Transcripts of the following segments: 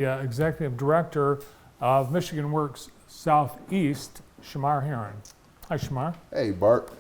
Yeah, Executive Director of Michigan Works Southeast, Shamar Heron. Hi, Shamar. Hey, Bart.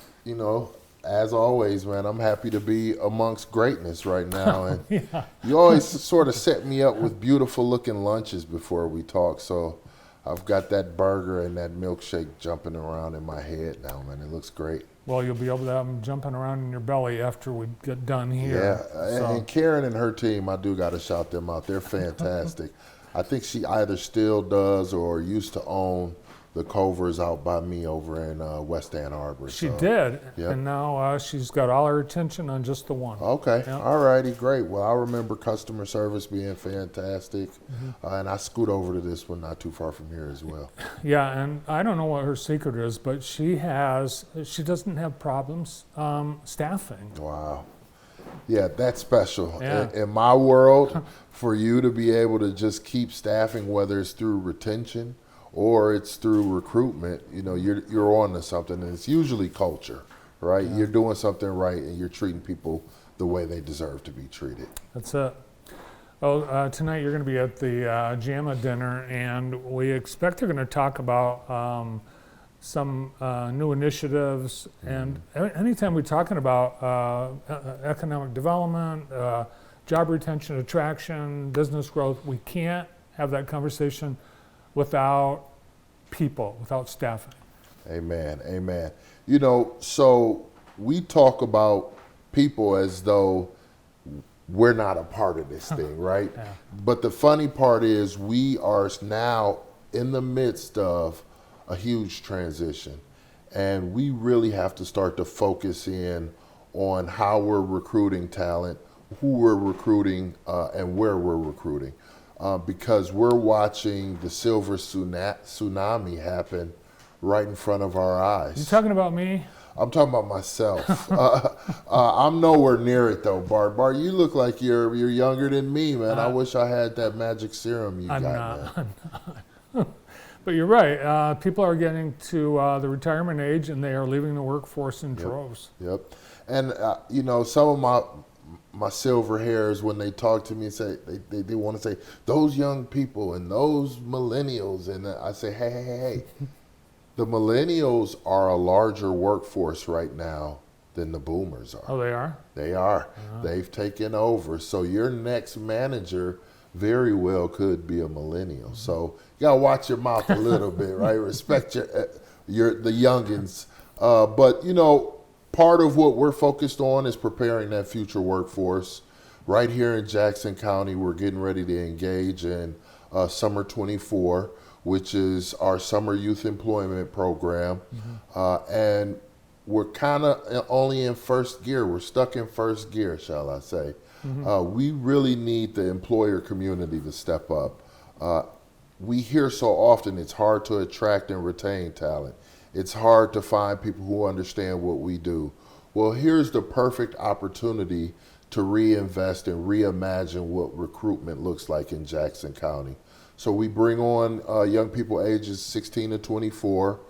As always, man, I'm happy to be amongst greatness right now. And Yeah. you always sort of set me up with beautiful looking lunches before we talk. So I've got that burger and that milkshake jumping around in my head now, man. It looks great. Well, you'll be able to have them jumping around in your belly after we get done here. Yeah, and Karen and her team, I do got to shout them out. They're fantastic. I think she either still does or used to own the Covers out by me over in West Ann Arbor. She did, yep. And now she's got all her attention on just the one. Okay, Yep. All righty, great. Well, I remember customer service being fantastic, and I scoot over to this one not too far from here as well. Yeah, and I don't know what her secret is, but she doesn't have problems staffing. Wow. Yeah, that's special. Yeah. In my world, for you to be able to just keep staffing, whether it's through retention or it's through recruitment, you're on to something, and it's usually culture, right? Yeah. You're doing something right, and you're treating people the way they deserve to be treated. That's it. Well, tonight you're going to be at the JAMA dinner, and we expect they're going to talk about some new initiatives. And anytime we're talking about economic development, job retention, attraction, business growth, we can't have that conversation without people, without staffing. Amen, amen. So we talk about people as though we're not a part of this thing, right? Yeah. But the funny part is we are now in the midst of a huge transition, and we really have to start to focus in on how we're recruiting talent, who we're recruiting, and where we're recruiting. Because we're watching the silver tsunami happen right in front of our eyes. You talking about me? I'm talking about myself. I'm nowhere near it though, Bart. Bart, you look like you're younger than me, man. I wish I had that magic serum you got, man. I'm not. But you're right. People are getting to the retirement age, and they are leaving the workforce in droves. Yep. And some of my silver hairs, when they talk to me and say they want to say those young people and those millennials, and I say, hey. The millennials are a larger workforce right now than the boomers are. Oh, they are? They are. They've taken over. So your next manager very well could be a millennial. So you gotta watch your mouth a little bit, right? Respect the youngins. But part of what we're focused on is preparing that future workforce. Right here in Jackson County, we're getting ready to engage in Summer 24, which is our summer youth employment program. And we're kind of only in first gear. We're stuck in first gear, shall I say. We really need the employer community to step up. We hear so often it's hard to attract and retain talent. It's hard to find people who understand what we do. Well, here's the perfect opportunity to reinvest and reimagine what recruitment looks like in Jackson County. So we bring on young people ages 16 to 24.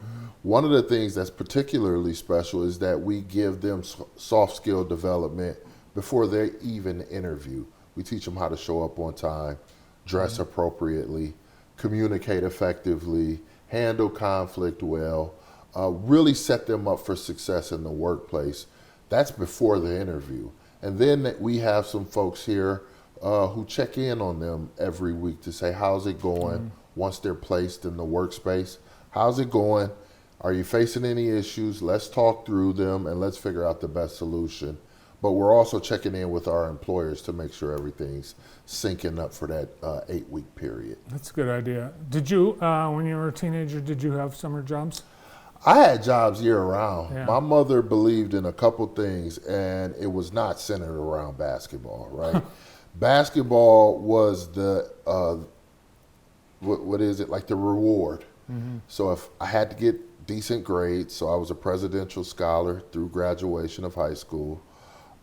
One of the things that's particularly special is that we give them soft skill development before they even interview. We teach them how to show up on time, dress appropriately, communicate effectively, handle conflict well, really set them up for success in the workplace. That's before the interview. And then we have some folks here who check in on them every week to say, how's it going once they're placed in the workspace? How's it going? Are you facing any issues? Let's talk through them and let's figure out the best solution. But we're also checking in with our employers to make sure everything's syncing up for that 8-week period. That's a good idea. Did you, when you were a teenager, did you have summer jobs? I had jobs year round. Yeah. My mother believed in a couple things, and it was not centered around basketball, right? Basketball was the, what is it, like the reward. So if I had to get decent grades, so I was a presidential scholar through graduation of high school,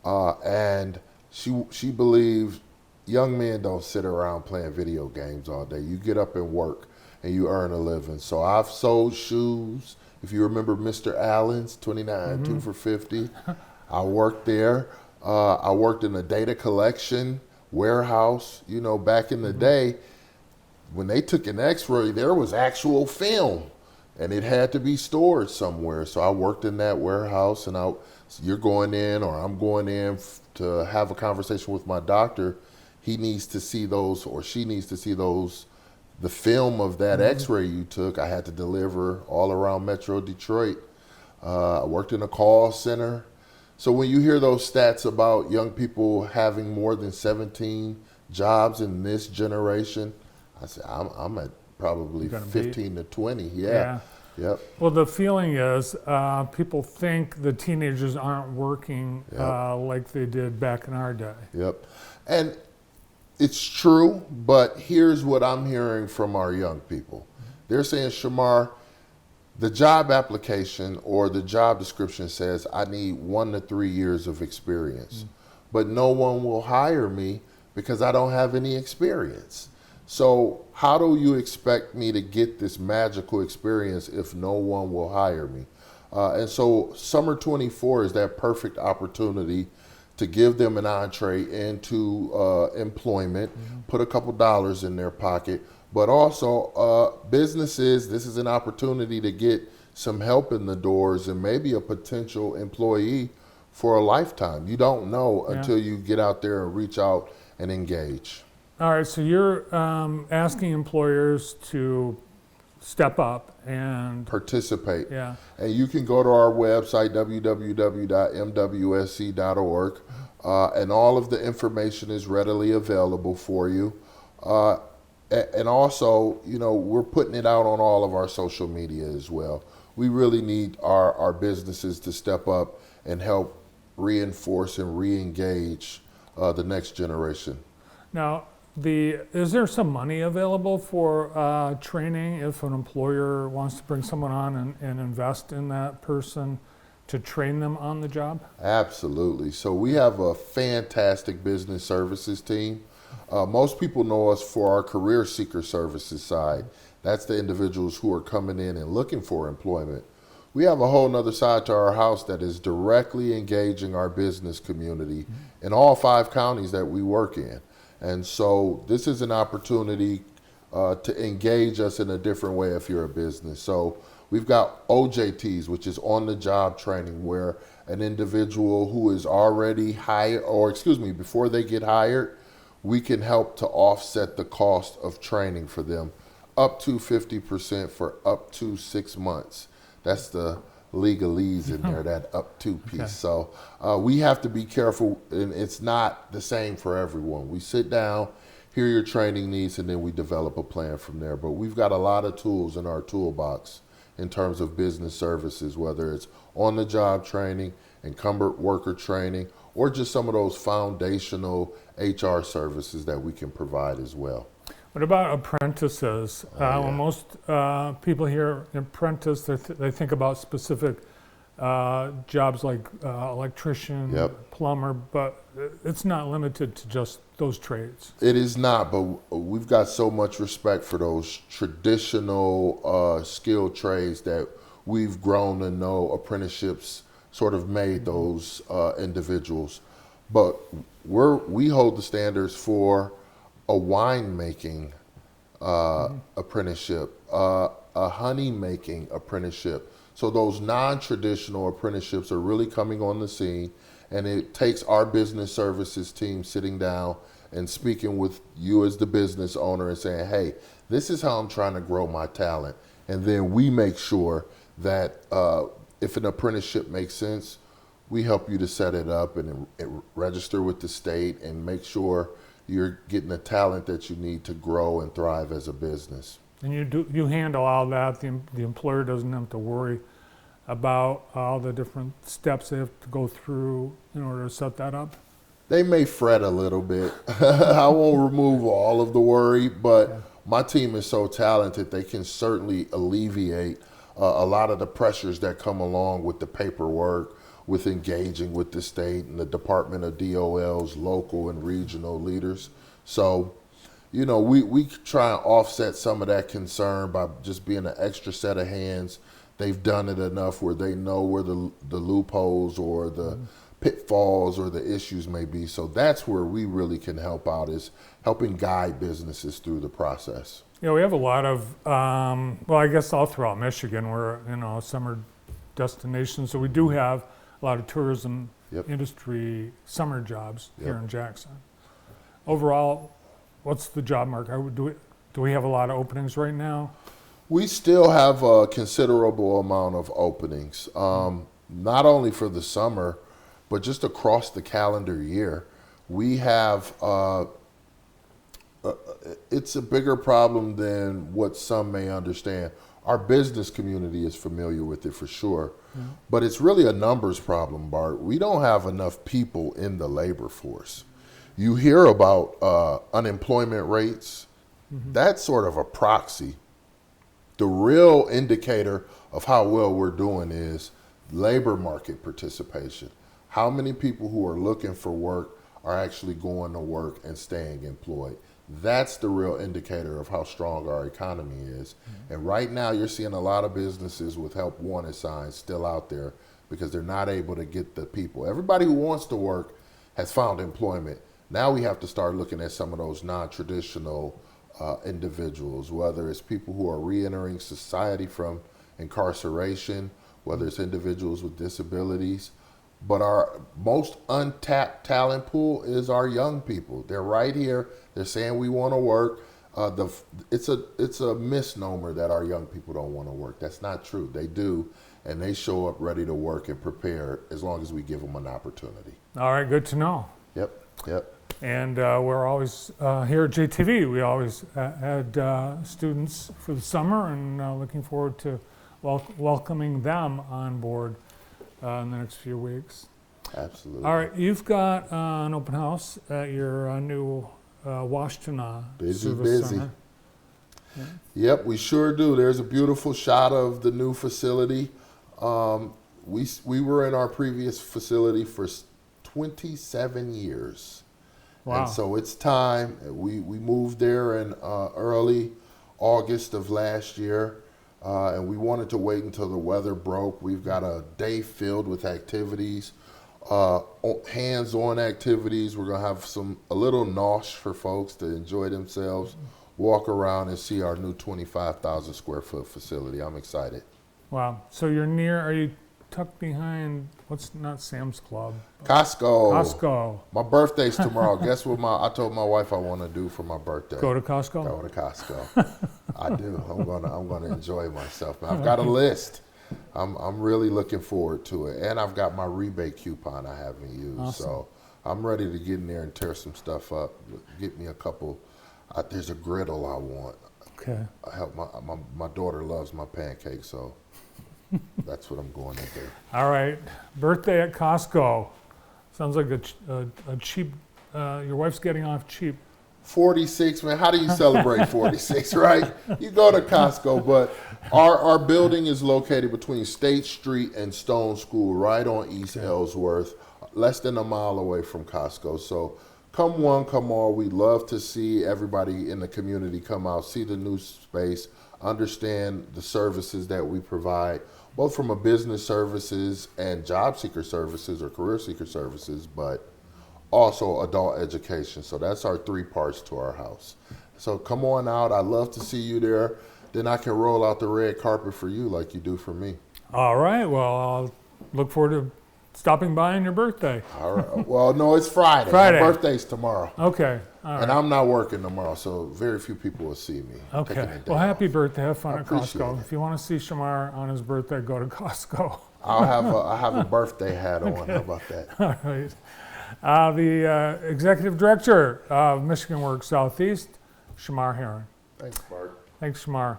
and she believed young men don't sit around playing video games all day. You get up and work, and you earn a living. So I've sold shoes. If you remember Mr. Allen's, 29, 2 for 50. I worked there. I worked in a data collection warehouse. Back in the day, when they took an x-ray, there was actual film and it had to be stored somewhere. So I worked in that warehouse, and you're going in, or I'm going in to have a conversation with my doctor. He needs to see those, or she needs to see those, the film of that x-ray you took. I had to deliver all around Metro Detroit. I worked in a call center. So when you hear those stats about young people having more than 17 jobs in this generation, I say I'm at probably 15 to 20. Yeah. Yep. Well, the feeling is people think the teenagers aren't working like they did back in our day. Yep. And it's true, but here's what I'm hearing from our young people. They're saying, Shamar, the job application or the job description says I need 1 to 3 years of experience, but no one will hire me because I don't have any experience. So how do you expect me to get this magical experience if no one will hire me? And so Summer 24 is that perfect opportunity to give them an entree into employment, put a couple dollars in their pocket, but also businesses, this is an opportunity to get some help in the doors and maybe a potential employee for a lifetime. You don't know until you get out there and reach out and engage. All right, so you're asking employers to step up and participate. Yeah. And you can go to our website, www.mwse.org, and all of the information is readily available for you. And also, we're putting it out on all of our social media as well. We really need our businesses to step up and help reinforce and re-engage the next generation. Now, is there some money available for training if an employer wants to bring someone on and invest in that person to train them on the job? Absolutely. So we have a fantastic business services team. Most people know us for our career seeker services side. That's the individuals who are coming in and looking for employment. We have a whole nother side to our house that is directly engaging our business community in all 5 counties that we work in. And so this is an opportunity to engage us in a different way if you're a business. So we've got OJTs, which is on-the-job training, where an individual who is already hired, before they get hired, we can help to offset the cost of training for them up to 50% for up to 6 months. That's the legalese in there, that up to piece. Okay. So we have to be careful, and it's not the same for everyone. We sit down, hear your training needs, and then we develop a plan from there. But we've got a lot of tools in our toolbox in terms of business services, whether it's on-the-job training, incumbent worker training, or just some of those foundational HR services that we can provide as well. What about apprentices? When most people hear apprentice, they think about specific jobs like electrician, plumber, but it's not limited to just those trades. It is not, but we've got so much respect for those traditional skilled trades that we've grown to know. Apprenticeships sort of made those individuals. But we hold the standards for a winemaking apprenticeship, a honey making apprenticeship. So those non-traditional apprenticeships are really coming on the scene, and it takes our business services team sitting down and speaking with you as the business owner and saying, hey, this is how I'm trying to grow my talent. And then we make sure that if an apprenticeship makes sense, we help you to set it up and register with the state and make sure you're getting the talent that you need to grow and thrive as a business. And you handle all that. The employer doesn't have to worry about all the different steps they have to go through in order to set that up? They may fret a little bit. I won't remove all of the worry, but my team is so talented, they can certainly alleviate a lot of the pressures that come along with the paperwork, with engaging with the state and the Department of DOL's local and regional leaders. So, we try and offset some of that concern by just being an extra set of hands. They've done it enough where they know where the loopholes or the pitfalls or the issues may be. So that's where we really can help out, is helping guide businesses through the process. Yeah, we have a lot of, well, I guess all throughout Michigan, we're, a summer destination. So we do have a lot of tourism industry summer jobs here in Jackson. Overall, what's the job market? Do we have a lot of openings right now? We still have a considerable amount of openings, not only for the summer, but just across the calendar year. We have, it's a bigger problem than what some may understand. Our business community is familiar with it for sure, but it's really a numbers problem, Bart. We don't have enough people in the labor force. You hear about unemployment rates. That's sort of a proxy. The real indicator of how well we're doing is labor market participation. How many people who are looking for work are actually going to work and staying employed? That's the real indicator of how strong our economy is. And right now you're seeing a lot of businesses with help wanted signs still out there because they're not able to get the people. Everybody who wants to work has found employment. Now we have to start looking at some of those non-traditional individuals, whether it's people who are reentering society from incarceration, whether it's individuals with disabilities. But our most untapped talent pool is our young people. They're right here. They're saying we want to work. It's a misnomer that our young people don't want to work. That's not true. They do, and they show up ready to work and prepare as long as we give them an opportunity. All right, good to know. Yep. And we're always, here at JTV, we always had students for the summer, and looking forward to welcoming them on board in the next few weeks. Absolutely. All right, you've got an open house at your new Washtenaw Service Center. Yeah. Yep, we sure do. There's a beautiful shot of the new facility. We were in our previous facility for 27 years. Wow. And so it's time. We moved there in early August of last year, and we wanted to wait until the weather broke. We've got a day filled with activities, hands-on activities. We're going to have a little nosh for folks to enjoy themselves, walk around and see our new 25,000 square foot facility. I'm excited. Wow. So are you tucked behind, not Sam's Club? Costco. My birthday's tomorrow. Guess what I told my wife I want to do for my birthday? Go to Costco? Go to Costco. I do. I'm gonna enjoy myself. I've got a list. I'm really looking forward to it. And I've got my rebate coupon I haven't used. Awesome. So I'm ready to get in there and tear some stuff up. Get me a couple. There's a griddle I want. Okay. I help my daughter loves my pancakes, so that's what I'm going to do. All right. Birthday at Costco. Sounds like a cheap, your wife's getting off cheap. 46, man. How do you celebrate 46, right? You go to Costco, but our building is located between State Street and Stone School, right on East Ellsworth, less than a mile away from Costco. So come one, come all. We'd love to see everybody in the community come out, see the new space, understand the services that we provide, both from a business services and job seeker services or career seeker services, but also adult education. So that's our 3 parts to our house. So come on out. I'd love to see you there. Then I can roll out the red carpet for you like you do for me. All right. Well, I'll look forward to stopping by on your birthday. All right. Well, no, it's Friday. Friday. My birthday's tomorrow. Okay. All right. And I'm not working tomorrow, so very few people will see me. Okay. Well, happy birthday. Have fun at Costco. it. If you want to see Shamar on his birthday, go to Costco. I have a birthday hat on. How about that? All right. The Executive Director of Michigan Works Southeast, Shamar Heron. Thanks, Bart. Thanks, Shamar.